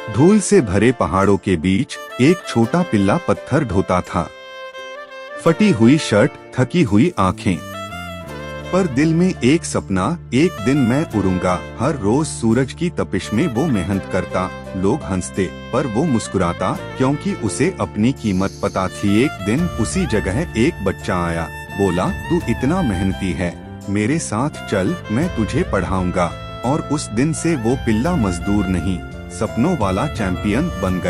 धूल से भरे पहाड़ों के बीच एक छोटा पिल्ला पत्थर ढोता था। फटी हुई शर्ट, थकी हुई आंखें, पर दिल में एक सपना, एक दिन मैं उड़ूंगा। हर रोज सूरज की तपिश में वो मेहनत करता। लोग हंसते पर वो मुस्कुराता, क्योंकि उसे अपनी कीमत पता थी। एक दिन उसी जगह एक बच्चा आया, बोला, तू इतना मेहनती है, मेरे साथ चल, मैं तुझे पढ़ाऊंगा। और उस दिन से वो पिल्ला मजदूर नहीं, सपनों वाला चैंपियन बन गया।